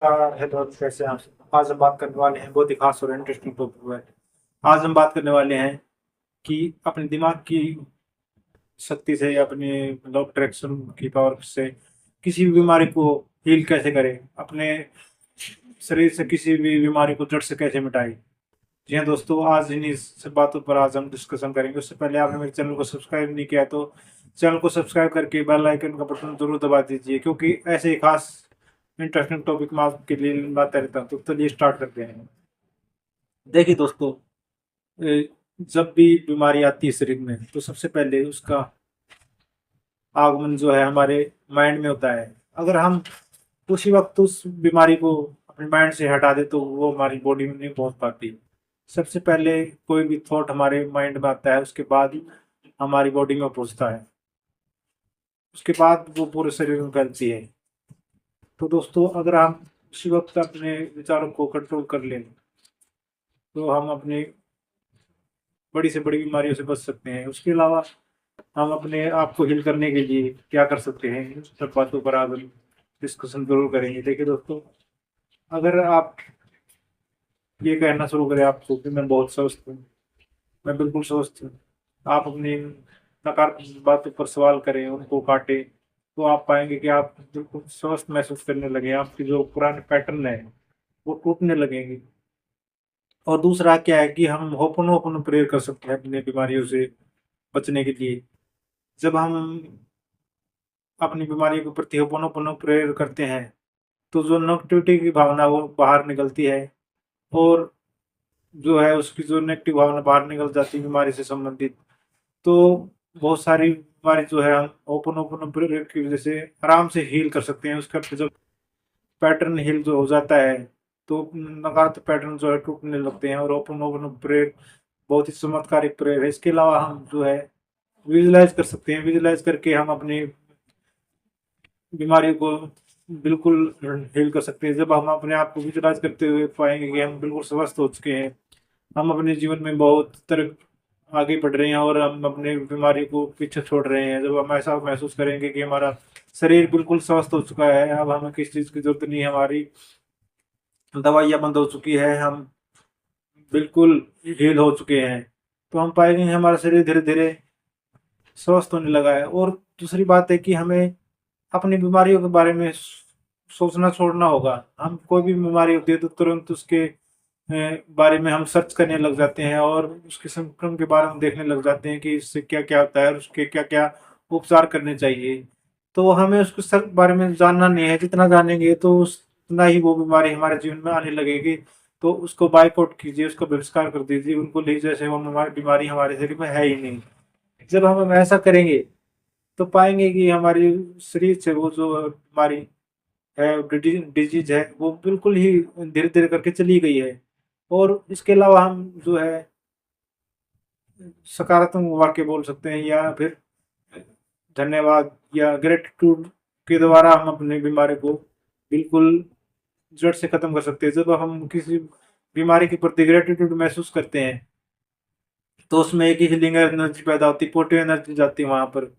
Hello, कैसे हैं आप? आज हम बात करने वाले हैं बहुत ही खास और इंटरेस्टिंग टॉपिक पर। आज हम बात करने वाले हैं कि अपने दिमाग की शक्ति से या अपने लॉ अट्रैक्शन की पावर से किसी भी बीमारी को हील कैसे करें, अपने शरीर से किसी भी बीमारी को जड़ से कैसे मिटाएं। जी हाँ दोस्तों, आज इन्हीं सब बातों पर आज हम डिस्कशन करेंगे। उससे पहले आपने मेरे चैनल को सब्सक्राइब नहीं किया है तो चैनल को सब्सक्राइब करके बेल आइकन का बटन जरूर दबा दीजिए, क्योंकि ऐसे ही खास इंटरेस्टिंग टॉपिक मैं आपके लिए लाता रहता हूँ। तो चलिए स्टार्ट करते हैं। देखिए दोस्तों, ए, जब भी बीमारी आती है शरीर में तो सबसे पहले उसका आगमन जो है हमारे माइंड में होता है। अगर हम उसी वक्त उस बीमारी को अपने माइंड से हटा दे तो वो हमारी बॉडी में नहीं पहुंच पाती। सबसे पहले कोई भी थॉट हमारे माइंड में आता है, उसके बाद हमारी बॉडी में पहुंचता है, उसके बाद वो पूरे शरीर में फैलती है। तो दोस्तों, अगर हम उसी वक्त अपने विचारों को कंट्रोल कर लें तो हम अपनी बड़ी से बड़ी बीमारियों से बच सकते हैं। उसके अलावा हम अपने आप को हील करने के लिए क्या कर सकते हैं, इन सब बातों पर आज हम डिस्कशन जरूर करेंगे। देखिए दोस्तों, अगर आप ये कहना शुरू करें आपको कि मैं बहुत स्वस्थ हूँ, मैं बिल्कुल स्वस्थ हूँ, आप अपनी नकारात्मक बातों पर सवाल करें, उनको काटें, तो आप पाएंगे कि आप बिल्कुल स्वस्थ महसूस करने लगे। आपकी जो पुराने पैटर्न है वो टूटने लगेंगे। और दूसरा क्या है कि हम होपनो प्रेयर कर सकते हैं अपनी बीमारियों से बचने के लिए। जब हम अपनी बीमारी के प्रति होपनो प्रेयर करते हैं तो जो नेगेटिविटी की भावना वो बाहर निकलती है, और जो है उसकी जो नेगेटिव भावना बाहर निकल जाती है बीमारी से संबंधित, तो बहुत सारी बीमारी जो है हम ओपन प्रेयर की वजह से आराम से हील कर सकते हैं। उसका जब पैटर्न हील जो हो जाता है तो नकारात्मक पैटर्न जो है टूटने लगते हैं। और ओपन ओपन प्रेयर बहुत ही चमत्कारिक प्रेयर है। इसके अलावा हम जो है विजुलाइज कर सकते हैं। विजुलाइज करके हम अपनी बीमारी को बिल्कुल हील कर सकते हैं। जब हम अपने आप को विजुलाइज करते हुए पाएंगे कि हम बिल्कुल स्वस्थ हो चुके हैं, हम अपने जीवन में बहुत तरह आगे बढ़ रहे हैं और हम अपने बीमारी को पीछे छोड़ रहे हैं, जब हम ऐसा महसूस करेंगे कि हमारा शरीर बिल्कुल स्वस्थ हो चुका है, अब हमें किस चीज़ की जरूरत नहीं है, हमारी दवाइयाँ बंद हो चुकी है, हम बिल्कुल हील हो चुके हैं, तो हम पाएंगे हमारा शरीर धीरे धीरे स्वस्थ होने लगा है। और दूसरी बात है कि हमें अपनी बीमारियों के बारे में सोचना छोड़ना होगा। हम कोई भी बीमारी होती है तो तुरंत उसके बारे में हम सर्च करने लग जाते हैं और उसके सिम्पटम के बारे में देखने लग जाते हैं कि इससे क्या क्या होता है और उसके क्या क्या उपचार करने चाहिए। तो हमें उसके सब बारे में जानना नहीं है। जितना जानेंगे तो उतना ही वो बीमारी हमारे जीवन में आने लगेगी। तो उसको बाइकआउट कीजिए, उसको बहिष्कार कर दीजिए, उनको ले जैसे वो हमारी बीमारी हमारे शरीर में है ही नहीं। जब हम ऐसा करेंगे तो पाएंगे कि हमारी शरीर से वो जो बीमारी है, डिजीज है, वो बिल्कुल ही धीरे धीरे करके चली गई है। और इसके अलावा हम जो है सकारात्मक वाक्य बोल सकते हैं, या फिर धन्यवाद या ग्रेटिट्यूड के द्वारा हम अपनी बीमारी को बिल्कुल जड़ से खत्म कर सकते हैं। जब हम किसी बीमारी के प्रति ग्रेटिट्यूड महसूस करते हैं तो उसमें एक ही हीलिंग एनर्जी पैदा होती है, पॉजिटिव एनर्जी जाती है वहां पर।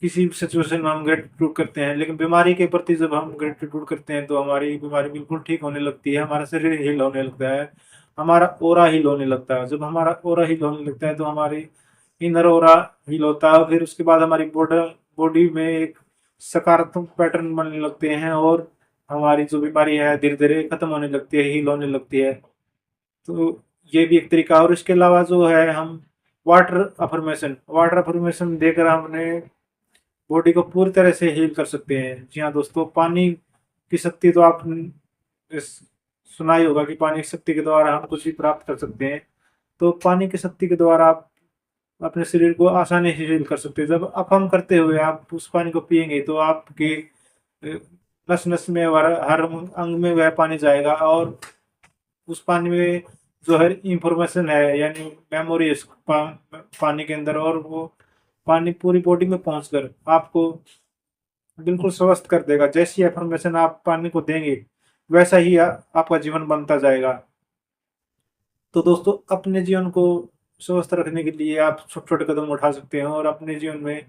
किसी भी सिचुएशन में हम ग्रेटिट्यूड करते हैं, लेकिन बीमारी के प्रति जब हम ग्रेटिट्यूड करते हैं तो हमारी बीमारी बिल्कुल ठीक होने लगती है, हमारा शरीर हील होने लगता है, हमारा ओरा हील होने लगता है। जब हमारा ओरा हील होने लगता है तो हमारी इनर ओरा हील होता है। फिर उसके बाद हमारी बॉडी में एक सकारात्मक पैटर्न बनने लगते हैं और हमारी जो बीमारी है धीरे धीरे खत्म होने लगती है, हील होने लगती है। तो ये भी एक तरीका। और इसके अलावा जो है हम वाटर अफर्मेशन देकर हमने बॉडी को पूरी तरह से हील कर सकते हैं। जी हाँ दोस्तों, पानी की शक्ति तो आप इस- सुना ही होगा कि पानी की शक्ति के द्वारा हम कुछ भी प्राप्त कर सकते हैं। तो पानी की शक्ति के द्वारा आप अपने शरीर को आसानी से हील कर सकते हैं। जब अपम करते हुए आप उस पानी को पिएंगे तो आपके नस नस में हर अंग में वह पानी जाएगा, और उस पानी में जो है इंफॉर्मेशन है, यानी मेमोरी है पानी के अंदर, और वो पानी पूरी बॉडी में पहुंचकर आपको बिल्कुल स्वस्थ कर देगा। जैसी इंफॉर्मेशन आप पानी को देंगे वैसा ही आपका जीवन बनता जाएगा। तो दोस्तों, अपने जीवन को स्वस्थ रखने के लिए आप छोटे छोटे कदम उठा सकते हैं और अपने जीवन में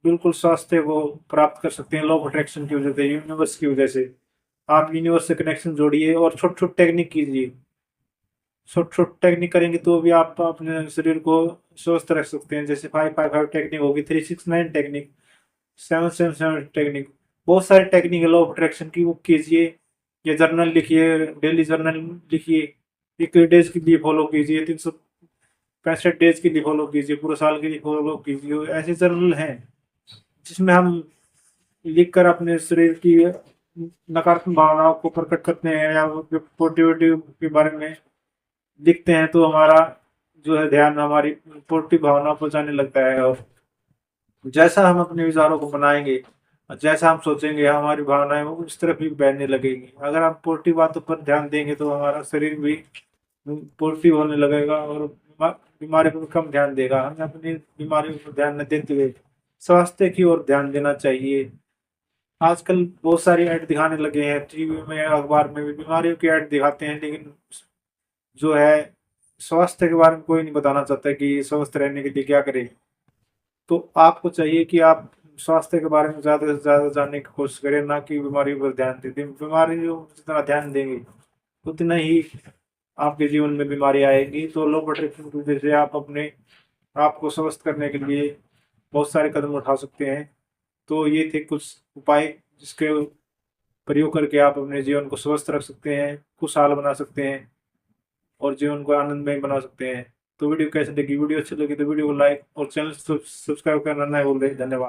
बिल्कुल स्वास्थ्य को प्राप्त कर सकते हैं, लॉ ऑफ अट्रैक्शन की वजह से, यूनिवर्स की वजह से। आप यूनिवर्स से कनेक्शन जोड़िए और छोट छोट टेक्निक कीजिए। छोट छोट टेक्निक करेंगे तो भी आप अपने शरीर को स्वस्थ रख सकते हैं। जैसे 5-5-5 टेक्निक होगी, 3-6-9 टेक्निक, 7-7-7 टेक्निक, बहुत सारी टेक्निक है लॉ ऑफ अट्रैक्शन की, वो कीजिए। ये जर्नल लिखिए, डेली जर्नल लिखिए, 21 डेज के लिए फॉलो कीजिए, 365 डेज के लिए फॉलो कीजिए, पूरे साल के लिए फॉलो कीजिए। ऐसे जर्नल हैं जिसमें हम लिखकर अपने शरीर की नकारात्मक भावनाओं को प्रकट करते हैं या पॉजिटिविटी के बारे में लिखते हैं, तो हमारा जो है ध्यान हमारी पॉजिटिव भावना पर जाने लगता है। और जैसा हम अपने विचारों को बनाएंगे और जैसा हम सोचेंगे, हमारी भावनाएं वो उस तरफ ही बहने लगेंगी। अगर हम पॉजिटिव बातों पर ध्यान देंगे तो हमारा शरीर भी पॉजिटिव होने लगेगा और बीमारी पर कम ध्यान देगा। हमें अपनी बीमारियों पर ध्यान न देते हुए स्वास्थ्य की ओर ध्यान देना चाहिए। आजकल बहुत सारी ऐड दिखाने लगे हैं, टीवी में अखबार में भी बीमारियों की ऐड दिखाते हैं, लेकिन जो है स्वास्थ्य के बारे में कोई नहीं बताना चाहता कि स्वस्थ रहने के लिए क्या करें। तो आपको चाहिए कि आप स्वास्थ्य के बारे में ज़्यादा से ज़्यादा जानने की कोशिश करें, ना कि बीमारियों पर ध्यान दें। बीमारियों पर जितना ध्यान देंगे उतना ही आपके जीवन में बीमारी आएगी। तो लो प्रोटेक्शन की वजह से आप अपने आप को स्वस्थ करने के लिए बहुत सारे कदम उठा सकते हैं। तो ये थे कुछ उपाय जिसके प्रयोग करके आप अपने जीवन को स्वस्थ रख सकते हैं, खुशहाल बना सकते हैं और जीवन को आनंदमय बना सकते हैं। तो वीडियो कैसे लगी? वीडियो अच्छी लगी तो वीडियो को लाइक और चैनल सब्सक्राइब करना ना भूल रहे। धन्यवाद।